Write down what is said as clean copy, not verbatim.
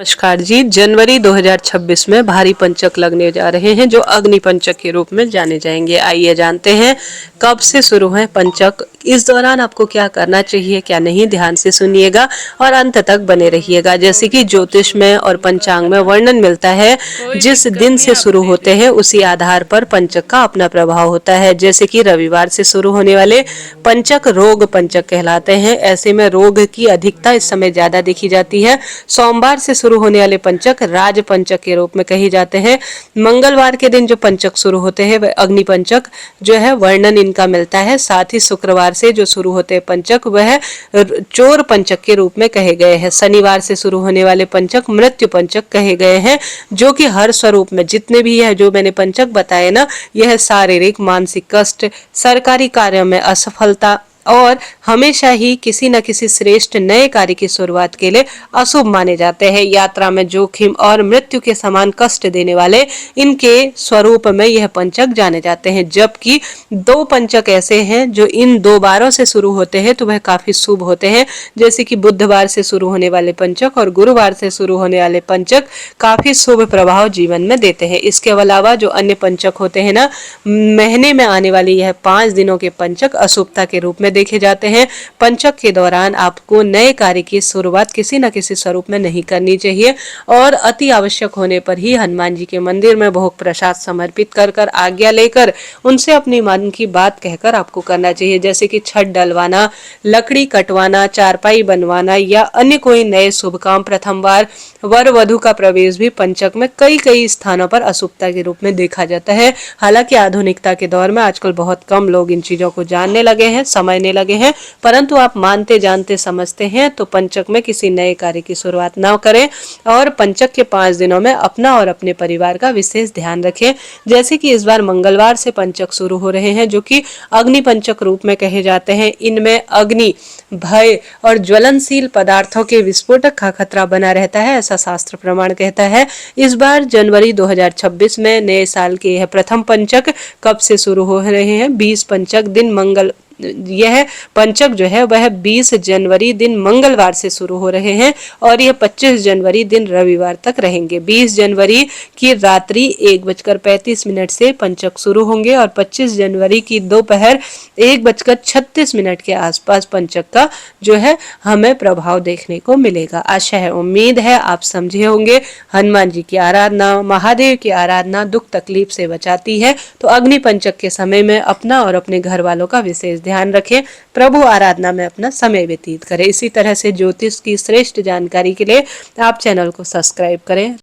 नमस्कार जी। जनवरी 2026 में भारी पंचक लगने जा रहे हैं जो अग्नि पंचक के रूप में जाने जाएंगे। आइए जानते हैं कब से शुरू है पंचक, इस दौरान आपको क्या करना चाहिए क्या नहीं, ध्यान से सुनिएगा और अंत तक बने रहिएगा। जैसे कि ज्योतिष में और पंचांग में वर्णन मिलता है, जिस दिन से शुरू होते हैं उसी आधार पर पंचक का अपना प्रभाव होता है। जैसे कि रविवार से शुरू होने वाले पंचक रोग पंचक कहलाते हैं। ऐसे में रोग की अधिकता इस समय ज्यादा देखी जाती है। सोमवार से शुरू होने वाले पंचक राज पंचक के रूप में कहे जाते हैं। मंगलवार के दिन जो पंचक शुरू होते हैं वह अग्नि पंचक जो है वर्णन इनका मिलता है। साथ ही शुक्रवार से जो शुरू होते हैं पंचक वह चोर पंचक के रूप में कहे गए हैं। शनिवार से शुरू होने वाले पंचक मृत्यु पंचक कहे गए हैं, जो कि हर स्वरूप में जितने भी है जो मैंने पंचक बताए ना, यह शारीरिक मानसिक कष्ट, सरकारी कार्यों में असफलता और हमेशा ही किसी न किसी श्रेष्ठ नए कार्य की शुरुआत के लिए अशुभ माने जाते हैं। यात्रा में जोखिम और मृत्यु के समान कष्ट देने वाले इनके स्वरूप में यह पंचक जाने जाते हैं। जबकि दो पंचक ऐसे हैं जो इन दो बारों से शुरू होते हैं तो वह काफी शुभ होते हैं। जैसे कि बुधवार से शुरू होने वाले पंचक और गुरुवार से शुरू होने वाले पंचक काफी शुभ प्रभाव जीवन में देते हैं। इसके अलावा जो अन्य पंचक होते हैं ना, महीने में आने वाली यह 5 दिनों के पंचक अशुभता के रूप में देखे जाते हैं। पंचक के दौरान आपको नए कार्य की शुरुआत किसी न किसी स्वरूप में नहीं करनी चाहिए और अति आवश्यक होने पर ही हनुमान जी के मंदिर में भोग प्रसाद समर्पित कर आज्ञा लेकर उनसे अपनी मन की बात कहकर आपको करना चाहिए। जैसे कि छत डलवाना, लकड़ी कटवाना, चारपाई बनवाना या अन्य कोई नए शुभ काम, प्रथम बार वर वधु का प्रवेश भी पंचक में कई स्थानों पर अशुभता के रूप में देखा जाता है। हालांकि आधुनिकता के दौर में आजकल बहुत कम लोग इन चीजों को जानने लगे हैं, समझने लगे हैं, परंतु आप मानते जानते समझते हैं तो पंचक में किसी नए कार्य की शुरुआत ना करें और पंचक के 5 दिनों में अपना और अपने परिवार का विशेष ध्यान रखें। जैसे कि इस बार मंगलवार से पंचक शुरू हो रहे हैं जो कि अग्नि पंचक रूप में कहे जाते हैं। इनमें अग्नि, भय और ज्वलनशील पदार्थों के विस्फोटक का खतरा बना रहता है, ऐसा शास्त्र प्रमाण कहता है। इस बार जनवरी 2026 में नए साल के यह प्रथम पंचक कब से शुरू हो रहे हैं? 20 पंचक दिन मंगल, यह पंचक जो है वह 20 जनवरी दिन मंगलवार से शुरू हो रहे हैं और यह 25 जनवरी दिन रविवार तक रहेंगे। 20 जनवरी की रात्रि 1:35 से पंचक शुरू होंगे और 25 जनवरी की दोपहर 1:36 के आसपास पंचक का जो है हमें प्रभाव देखने को मिलेगा। आशा है, उम्मीद है आप समझे होंगे। हनुमान जी की आराधना, महादेव की आराधना दुख तकलीफ से बचाती है, तो अग्नि पंचक के समय में अपना और अपने घर वालों का विशेष ध्यान रखें। प्रभु आराधना में अपना समय व्यतीत करें। इसी तरह से ज्योतिष की श्रेष्ठ जानकारी के लिए आप चैनल को सब्सक्राइब करें।